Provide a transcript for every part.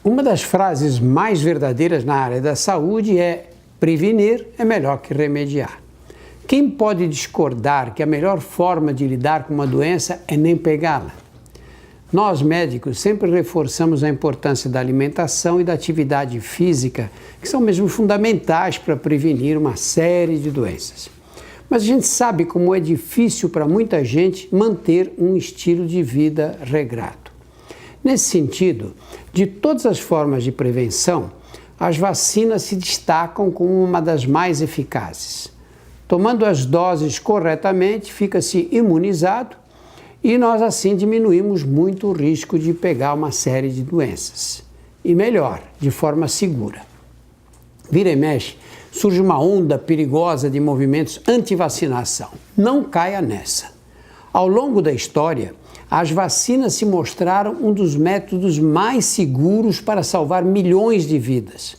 Uma das frases mais verdadeiras na área da saúde é: prevenir é melhor que remediar. Quem pode discordar que a melhor forma de lidar com uma doença é nem pegá-la? Nós, médicos, sempre reforçamos a importância da alimentação e da atividade física, que são mesmo fundamentais para prevenir uma série de doenças. Mas a gente sabe como é difícil para muita gente manter um estilo de vida regrado. Nesse sentido, de todas as formas de prevenção, as vacinas se destacam como uma das mais eficazes. Tomando as doses corretamente, fica-se imunizado e nós assim diminuímos muito o risco de pegar uma série de doenças. E melhor, de forma segura. Vira e mexe, surge uma onda perigosa de movimentos anti-vacinação. Não caia nessa. Ao longo da história, as vacinas se mostraram um dos métodos mais seguros para salvar milhões de vidas.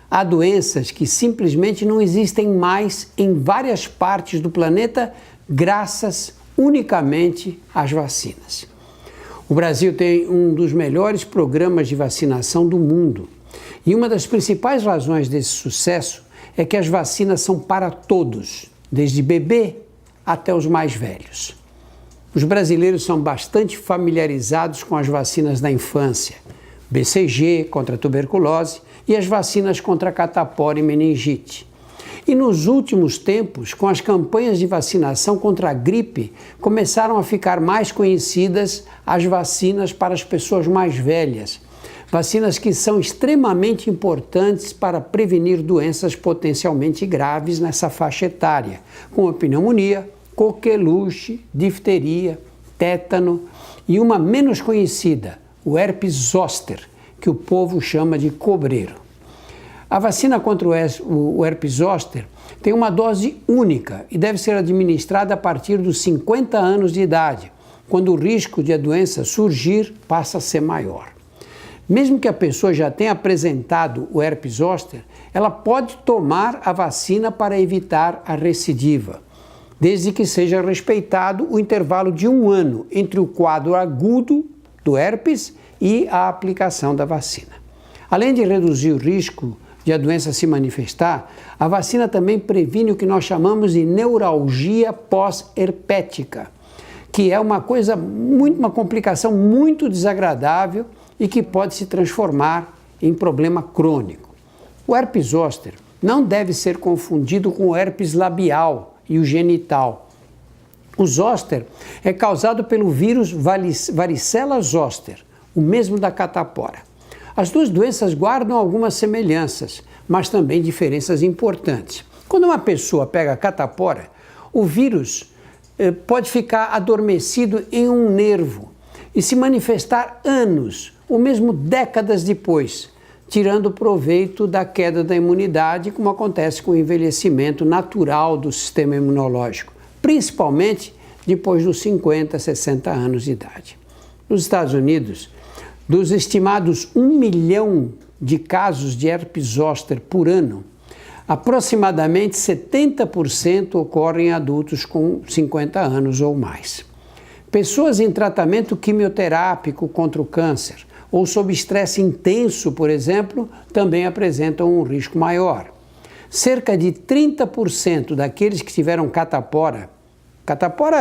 Há doenças que simplesmente não existem mais em várias partes do planeta graças unicamente às vacinas. O Brasil tem um dos melhores programas de vacinação do mundo. E uma das principais razões desse sucesso é que as vacinas são para todos, desde bebê até os mais velhos. Os brasileiros são bastante familiarizados com as vacinas da infância, BCG contra a tuberculose e as vacinas contra a catapora e meningite. E nos últimos tempos, com as campanhas de vacinação contra a gripe, começaram a ficar mais conhecidas as vacinas para as pessoas mais velhas. Vacinas que são extremamente importantes para prevenir doenças potencialmente graves nessa faixa etária, como a pneumonia, coqueluche, difteria, tétano e uma menos conhecida, o herpes zoster, que o povo chama de cobreiro. A vacina contra o herpes zoster tem uma dose única e deve ser administrada a partir dos 50 anos de idade, quando o risco de a doença surgir passa a ser maior. Mesmo que a pessoa já tenha apresentado o herpes zoster, ela pode tomar a vacina para evitar a recidiva, desde que seja respeitado o intervalo de 1 ano entre o quadro agudo do herpes e a aplicação da vacina. Além de reduzir o risco de a doença se manifestar, a vacina também previne o que nós chamamos de neuralgia pós-herpética, que é uma complicação muito desagradável e que pode se transformar em problema crônico. O herpes zoster não deve ser confundido com o herpes labial e o genital. O zoster é causado pelo vírus varicela zoster, o mesmo da catapora. As duas doenças guardam algumas semelhanças, mas também diferenças importantes. Quando uma pessoa pega a catapora, o vírus pode ficar adormecido em um nervo e se manifestar anos, ou mesmo décadas depois, tirando proveito da queda da imunidade, como acontece com o envelhecimento natural do sistema imunológico, principalmente depois dos 50, 60 anos de idade. Nos Estados Unidos, dos estimados 1 milhão de casos de herpes zoster por ano, aproximadamente 70% ocorrem em adultos com 50 anos ou mais. Pessoas em tratamento quimioterápico contra o câncer ou sob estresse intenso, por exemplo, também apresentam um risco maior. Cerca de 30% daqueles que tiveram catapora,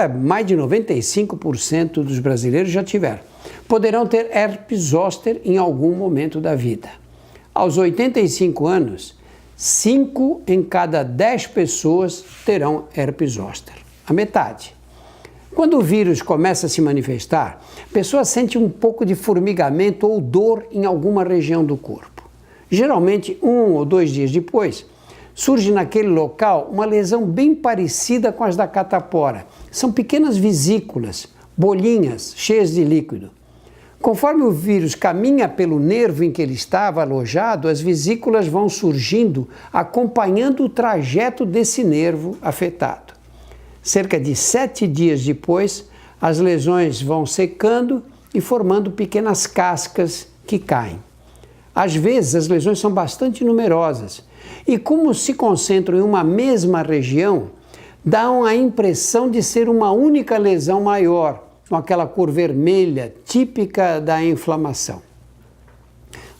mais de 95% dos brasileiros já tiveram, poderão ter herpes zoster em algum momento da vida. Aos 85 anos, 5 em cada 10 pessoas terão herpes zoster, a metade. Quando o vírus começa a se manifestar, a pessoa sente um pouco de formigamento ou dor em alguma região do corpo. Geralmente, 1 ou 2 dias depois, surge naquele local uma lesão bem parecida com as da catapora. São pequenas vesículas, bolinhas cheias de líquido. Conforme o vírus caminha pelo nervo em que ele estava alojado, as vesículas vão surgindo acompanhando o trajeto desse nervo afetado. Cerca de 7 dias depois, as lesões vão secando e formando pequenas cascas que caem. Às vezes, as lesões são bastante numerosas e, como se concentram em uma mesma região, dão a impressão de ser uma única lesão maior, com aquela cor vermelha típica da inflamação.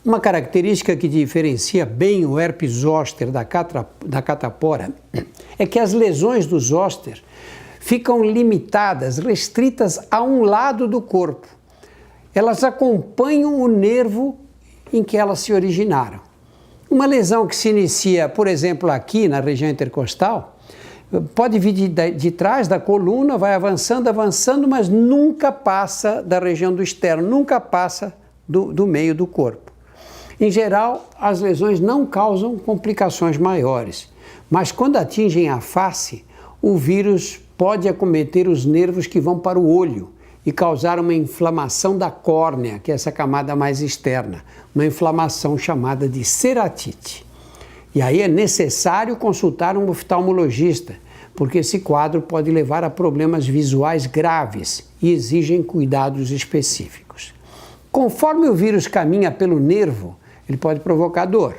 Uma característica que diferencia bem o herpes zoster da catapora é que as lesões do zoster ficam limitadas, restritas a um lado do corpo. Elas acompanham o nervo em que elas se originaram. Uma lesão que se inicia, por exemplo, aqui na região intercostal, pode vir de trás da coluna, vai avançando, mas nunca passa da região do externo, nunca passa do meio do corpo. Em geral, as lesões não causam complicações maiores, mas quando atingem a face, o vírus pode acometer os nervos que vão para o olho e causar uma inflamação da córnea, que é essa camada mais externa, uma inflamação chamada de ceratite. E aí é necessário consultar um oftalmologista, porque esse quadro pode levar a problemas visuais graves e exigem cuidados específicos. Conforme o vírus caminha pelo nervo, ele pode provocar dor.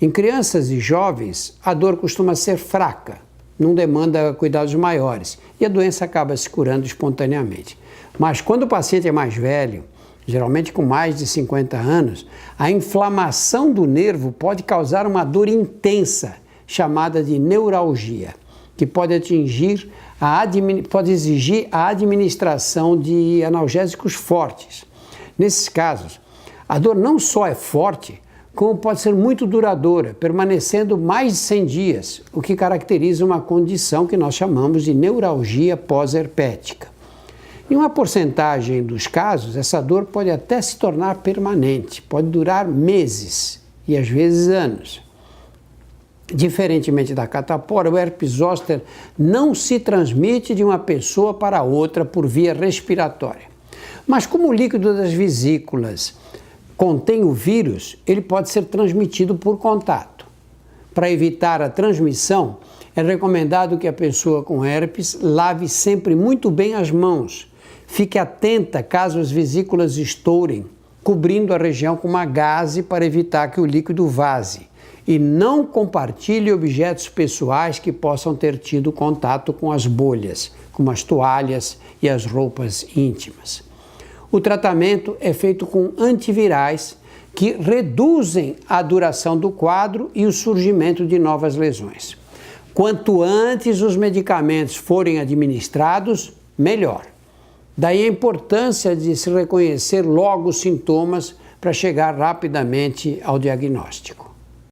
Em crianças e jovens, a dor costuma ser fraca, não demanda cuidados maiores e a doença acaba se curando espontaneamente. Mas quando o paciente é mais velho, geralmente com mais de 50 anos, a inflamação do nervo pode causar uma dor intensa, chamada de neuralgia, que pode exigir a administração de analgésicos fortes. Nesses casos, a dor não só é forte, como pode ser muito duradoura, permanecendo mais de 100 dias, o que caracteriza uma condição que nós chamamos de neuralgia pós-herpética. Em uma porcentagem dos casos, essa dor pode até se tornar permanente, pode durar meses e às vezes anos. Diferentemente da catapora, o herpes zoster não se transmite de uma pessoa para outra por via respiratória. Mas como o líquido das vesículas contém o vírus, ele pode ser transmitido por contato. Para evitar a transmissão, é recomendado que a pessoa com herpes lave sempre muito bem as mãos. Fique atenta caso as vesículas estourem, cobrindo a região com uma gaze para evitar que o líquido vaze. E não compartilhe objetos pessoais que possam ter tido contato com as bolhas, como as toalhas e as roupas íntimas. O tratamento é feito com antivirais que reduzem a duração do quadro e o surgimento de novas lesões. Quanto antes os medicamentos forem administrados, melhor. Daí a importância de se reconhecer logo os sintomas para chegar rapidamente ao diagnóstico.